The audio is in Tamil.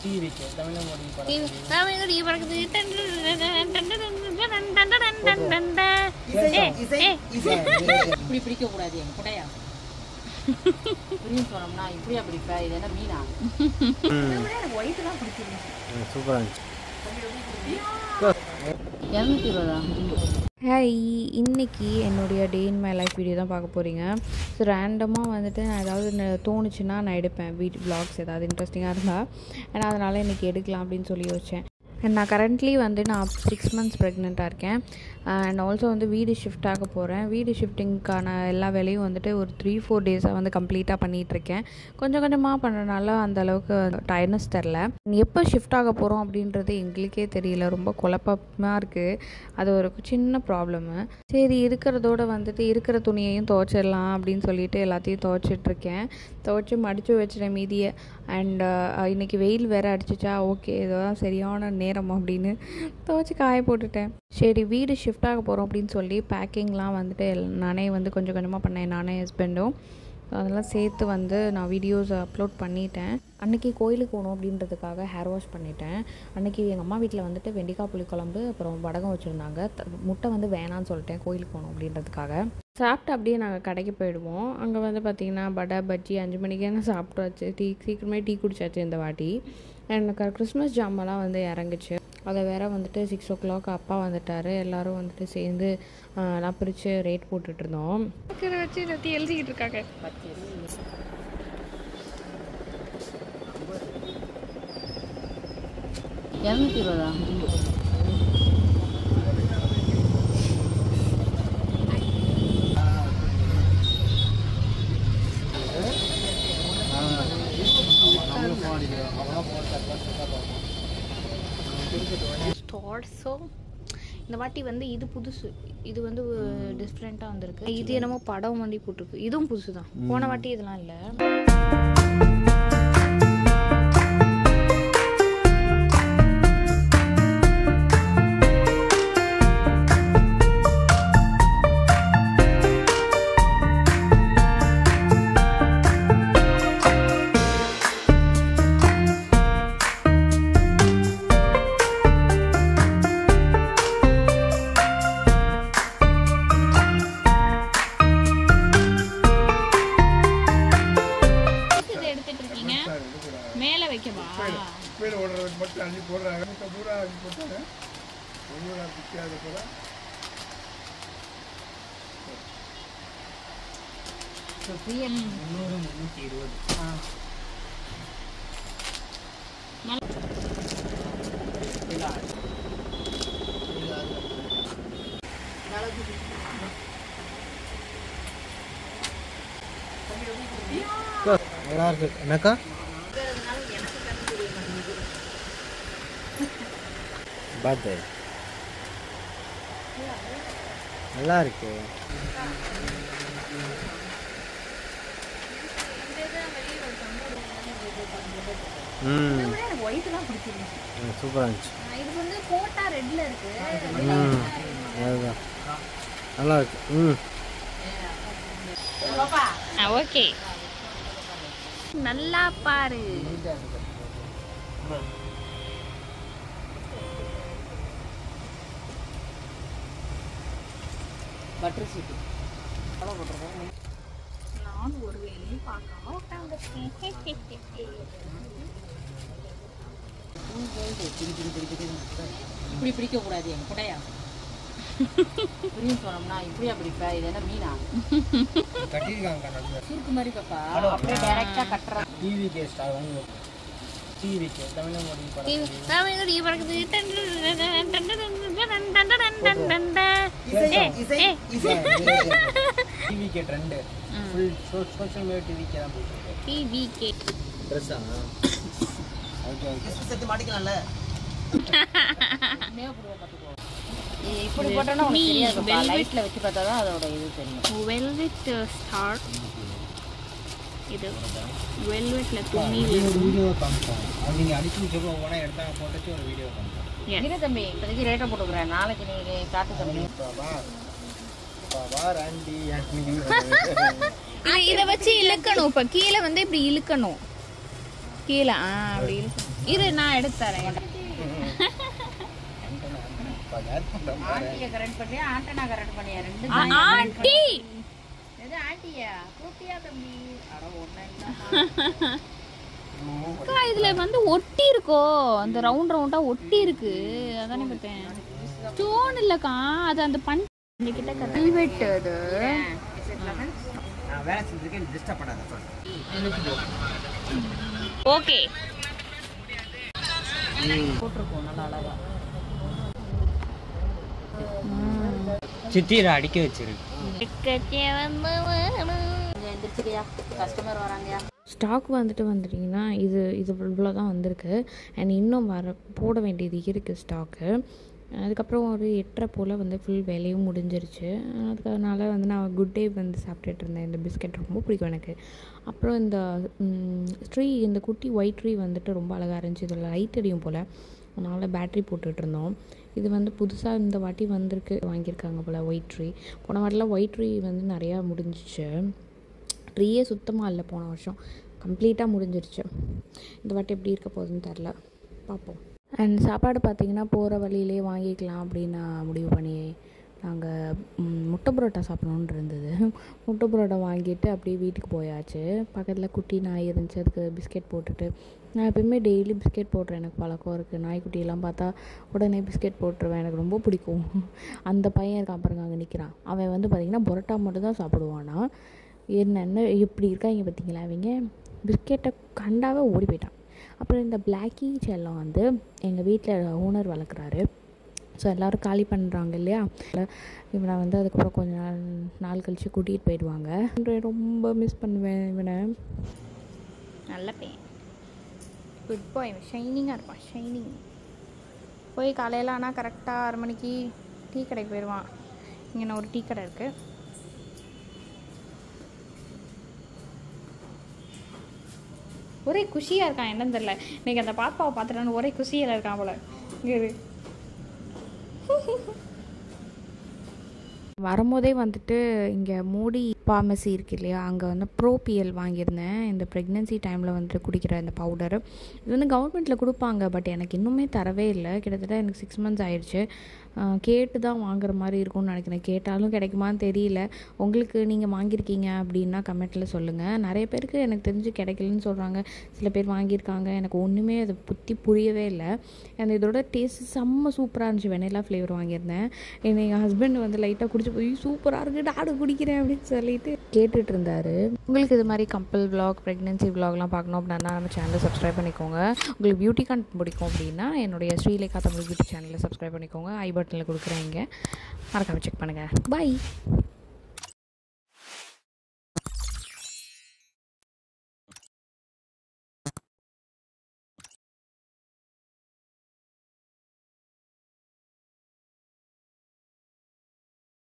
டிவிக்கு தமிழ்மொழி படம் தமிழ்மொழி பறக்குது இப்படி பிடிக்க கூடாது என் குடையா புரியும் சொன்னோம்னா இப்படியா பிடிப்பா இது என்ன மீனா ஒயிட் தான் பிடிச்சிருந்தேன் சூப்பரா இருந்துச்சு 220 ஹாய் இன்றைக்கி என்னுடைய டே இன் மை லைஃப் வீடியோ தான் பார்க்க போகிறீங்க. ஸோ ரேண்டமாக வந்துட்டு நான் ஏதாவது தோணுச்சுன்னா நான் எடுப்பேன் வ்ளாக்ஸ் ஏதாவது இன்ட்ரெஸ்டிங்காக இருந்தால். ஏன்னா அதனால் இன்றைக்கி எடுக்கலாம் அப்படின்னு சொல்லி யோசித்தேன். அண்ட் நான் கரண்ட்லி வந்து நான் 6 months ப்ரெக்னெண்ட்டாக இருக்கேன். அண்ட் ஆல்சோ வந்து வீடு ஷிஃப்ட் ஆக போகிறேன். வீடு ஷிஃப்டிங்க்கான எல்லா வேலையும் வந்துட்டு ஒரு 3-4 டேஸாக வந்து கம்ப்ளீட்டாக பண்ணிகிட்ருக்கேன். கொஞ்சம் கொஞ்சமாக பண்ணுறதுனால அந்தளவுக்கு டயர்னஸ் தெரில. எப்போ ஷிஃப்ட் ஆக போகிறோம் அப்படின்றது எங்களுக்கே தெரியல. ரொம்ப குழப்பமாக இருக்குது. அது ஒரு சின்ன ப்ராப்ளமு. சரி இருக்கிறதோட வந்துட்டு இருக்கிற துணியையும் துவைச்சிடலாம் அப்படின்னு சொல்லிட்டு எல்லாத்தையும் துவைச்சிட்ருக்கேன். துவைச்சி மடித்து வச்சிட்டேன் மீதியை. அண்ட் இன்றைக்கி வெயில் வேறு அடிச்சிச்சா, ஓகே இதுதான் சரியான நேரம் அப்படின்னு துவைச்சி காய போட்டுட்டேன். சரி வீடு ஷிஃப்ட் ஆக போகிறோம் அப்படின்னு சொல்லி பேக்கிங்லாம் வந்துட்டு நானே வந்து கொஞ்சம் கொஞ்சமாக பண்ணேன், நானே ஹஸ்பண்டும். அதெல்லாம் சேர்த்து வந்து நான் வீடியோஸ் அப்லோட் பண்ணிட்டேன். அன்றைக்கி கோயிலுக்கு போகணும் அப்படின்றதுக்காக ஹேர் வாஷ் பண்ணிட்டேன். அன்றைக்கி எங்கள் அம்மா வீட்டில் வந்துட்டு வெண்டிக்காய் புளிக்குழம்பு அப்புறம் வடகம் வச்சுருந்தாங்க. முட்டை வந்து வேணான்னு சொல்லிட்டேன் கோயிலுக்கு போகணும் அப்படின்றதுக்காக. சாப்பிட்டு அப்படியே நாங்கள் கடைக்கு போயிடுவோம். அங்கே வந்து பார்த்திங்கன்னா வடை பஜ்ஜி 5 மணிக்கே நான் சாப்பிட்டாச்சு. சீக்கிரமே டீ குடிச்சாச்சு இந்த வாட்டி. எனக்கு கிறிஸ்மஸ் ஜாமெல்லாம் வந்து இறங்குச்சு. அதை வேறு வந்துட்டு 6 o'clock அப்பா வந்துட்டார். எல்லோரும் வந்துட்டு சேர்ந்து நான் பிரித்து ரேட் போட்டுட்ருந்தோம். வச்சு எல்லாத்தையும் எழுதிக்கிட்டு இருக்காங்க. 220 ஸோ இந்த வாட்டி வந்து இது புதுசு, இது வந்து டிஃப்ரெண்ட்டாக வந்திருக்கு. இது என்னமோ படம் வண்டி போட்டிருக்கு, இதுவும் புதுசு தான். போன வாட்டி இதெல்லாம் இல்லை. மேலே வைக்கவா பேர் ஓடுறதுக்கு மட்டும் அள்ளி போடுறாங்க. பூரா அள்ளி போட்டாங்க. ஒவ்வொரு பிக்காத போல பிஎம் 320 நல்லா இருக்கு. என்னக்கா பார்த்து நல்லா இருக்கு. ஒயிட் தான் பிடிச்சிருந்தேன். சூப்பராக இருந்துச்சு. இது வந்து கோட்டா ரெட்ல இருக்கு. அதுதான் நல்லா இருக்கு. ஓகே நல்லா பாரு. பட்டர் சீட்டு அவ்வளோ போட்டிருக்கேன். நானும் ஒரு வேலையும் பார்க்காம உட்காந்துருக்கேன். இப்படி பிடிக்க கூடாது என் குடையா புரியும் சொன்னோம்னா இப்படியா பிடிப்பா இது என்ன மீனா கட்டியிருக்காங்க. சுருக்கு மாதிரி பாப்பா அப்படியே டைரக்டா கட்டுறேன். டிவிக்கு ஸ்டார் வாங்க. டிவிக்கு தமிழ்மொழி படம் தமிழ்மொழி பறக்குது. டிவிக்கு ட்ரெண்டு ஃபுல் சோஷியல் மீடியா டிவிக்கு தான் போயிட்டு இருக்கு. டிவிகே ட்ரெஸ்ஸா ஓகே ஓகே செட் மாட்டிக்கலாம்ல. இப்படி போட்டோன்னா உனக்கு தெரியாதுப்பா. லைட்ல வச்சு பார்த்தா தான் அதோட இது தெரியும். Velvet star. இது வெல்வெட்ல துணி ஒரு வீடியோ காமிப்போம். அது நீங்கள் அடிச்சு சொல்லுவோம் போனால் எடுத்தாங்க போட்டுச்சு ஒரு வீடியோ காமிப்போம். இரு தம்பி இப்போதைக்கு ரேட்டை போட்டுக்கிறேன். நாளைக்கு நீ காட்டு தம்பி. ராண்டி இதை வச்சு இழுக்கணும். இப்போ கீழே வந்து இப்படி இழுக்கணும். கீழே அப்படி இழுக்கணும். இரு நான் எடுத்து தரேன். ஆண்டியை கரெக்ட் பண்ணியா ஆண்டனா கரெக்ட் பண்ணியா ரெண்டு ஆண்டி எது ஆண்டியா கூட்டியா தம்பி அட ஒண்ணு அக்கா இதுல வந்து ஒட்டி இருக்கோ அந்த ரவுண்ட் ரவுண்டா ஒட்டி இருக்கு அதானே பார்த்தேன். ஸ்டோன் இல்லக்கா அது அந்த பண் கிட்ட கல்வெட்டு அது. நான் வேலை செஞ்சிருக்கேன் டிஸ்டர்ப் பண்ணாத. ஓகே போட்டிருக்கோம் நல்லா அழகா. சித்திரை அடிக்க வச்சிருக்கு. எந்திரிச்சிரியா கஸ்டமர் வராங்கயா. ஸ்டாக் வந்துட்டிங்கன்னா இது இவ்வளோ தான் வந்திருக்கு. அண்ட் இன்னும் போட வேண்டியது இருக்குது ஸ்டாக்கு. அதுக்கப்புறம் ஒரு 8:30 போல் வந்து ஃபுல் வேலையும் முடிஞ்சிருச்சு. அதனால வந்து நான் குட் டே வந்து சாப்பிட்டுட்டு இருந்தேன். இந்த பிஸ்கெட் ரொம்ப பிடிக்கும் எனக்கு. அப்புறம் இந்த இந்த குட்டி ஒயிட் ட்ரீ வந்துட்டு ரொம்ப அழகாக இருந்துச்சு. இதில் லைட் எரியும் போல், அதனால் பேட்ரி போட்டுகிட்டு இருந்தோம். இது வந்து புதுசாக இந்த வாட்டி வந்திருக்கு, வாங்கியிருக்காங்க போல் ஒயிட் ட்ரீ. போன வாட்டிலாம் ஒயிட் ட்ரீ வந்து நிறையா முடிஞ்சிச்சு. ட்ரீயே சுத்தமாக இல்லை போன வருஷம், கம்ப்ளீட்டாக முடிஞ்சிருச்சு. இந்த வாட்டி எப்படி இருக்க போகுதுன்னு தெரில, பார்ப்போம். அண்ட் சாப்பாடு பார்த்திங்கன்னா போகிற வழியிலே வாங்கிக்கலாம் அப்படின்னு நான் முடிவு பண்ணி நாங்கள் முட்டை பரோட்டா சாப்பிட்ணுன்னு இருந்தது. முட்டை பரோட்டா வாங்கிட்டு அப்படியே வீட்டுக்கு போயாச்சு. பக்கத்தில் குட்டி நாய் இருந்துச்சு, அதுக்கு பிஸ்கெட் போட்டுட்டு நான் எப்போயுமே டெய்லி பிஸ்கெட் போட்டுறேன், எனக்கு பழக்கம் இருக்குது. நாய்க்குட்டியெல்லாம் பார்த்தா உடனே பிஸ்கெட் போட்டுருவேன், எனக்கு ரொம்ப பிடிக்கும். அந்த பையன் இருக்கான் பாருங்க, அங்கே நிற்கிறான். அவன் வந்து பார்த்திங்கன்னா பரோட்டா மட்டும் தான் சாப்பிடுவானா. என்னென்ன எப்படி இருக்காங்க பார்த்தீங்களா அவங்க. பிஸ்கெட்டை கண்டாவே ஓடி போயிட்டான். அப்புறம் இந்த பிளாக்கி செல்லம் வந்து எங்கள் வீட்டில் ஓனர் வளர்க்குறாரு. ஸோ எல்லோரும் காலி பண்ணுறாங்க இல்லையா, இவனை வந்து அதுக்கப்புறம் கொஞ்ச நாள் கழித்து கூட்டிகிட்டு போயிடுவாங்க. ரொம்ப மிஸ் பண்ணுவேன் இவனை. நல்ல பையன், குட் பாய், ஷைனிங்காக இருப்பான், ஷைனிங். போய் காலையில் ஆனால் கரெக்டாக 6 மணிக்கு டீ கடைக்கு போயிடுவான். இங்கே ஒரு டீ கடை இருக்குது. ஒரே குஷியாக இருக்கான், என்னன்னு தெரில. இன்றைக்கி அந்த பாப்பாவை பார்த்துட்டான்னு ஒரே குஷியில் இருக்கான் போல். இங்கே வரும்போதே வந்துட்டு இங்கே மோடி ஃபார்மசி இருக்குது இல்லையா, அங்கே வந்து ப்ரோபிஎல் வாங்கியிருந்தேன். இந்த ப்ரெக்னென்சி டைமில் வந்துட்டு குடிக்கிற இந்த பவுடரு. இது வந்து கவர்மெண்ட்டில் கொடுப்பாங்க, பட் எனக்கு இன்னுமே தரவே இல்லை. கிட்டத்தட்ட எனக்கு 6 months ஆயிடுச்சு. கேட்டு தான் வாங்குற மாதிரி இருக்கும்னு நினைக்கிறேன். கேட்டாலும் கிடைக்குமான்னு தெரியல. உங்களுக்கு நீங்கள் வாங்கியிருக்கீங்க அப்படின்னா கமெண்ட்டில் சொல்லுங்கள். நிறைய பேருக்கு எனக்கு தெரிஞ்சு கிடைக்கலன்னு சொல்கிறாங்க, சில பேர் வாங்கியிருக்காங்க. எனக்கு ஒன்றுமே அதை பற்றி புரியவே இல்லை. அந்த இதோட டேஸ்ட் செம்ம சூப்பராக இருந்துச்சு. வெனிலா ஃப்ளேவர் வாங்கியிருந்தேன். எங்கள் ஹஸ்பண்ட் வந்து லைட்டாக குடிச்சு போய் சூப்பராக இருக்குது, நானும் குடிக்கிறேன் அப்படின்னு சொல்லிட்டு கேட்டுட்டு இருந்தார். உங்களுக்கு இது மாதிரி கப்பல் vlog, ப்ரெக்னென்சி vlogலாம் பார்க்கணும் அப்படின்னா நம்ம சேனலை சப்ஸ்கிரைப் பண்ணிக்கோங்க. உங்களுக்கு பியூட்டி கண்டென்ட் பிடிக்கும் அப்படின்னா என்னுடைய ஸ்ரீலேகா தமிழ் பியூட்டி சேனலை சப்ஸ்கிரைப் பண்ணிக்கோங்க. ஐ பட்டனில் கொடுக்குறேன், இங்கே மறக்காம செக் பண்ணுங்கள். பை.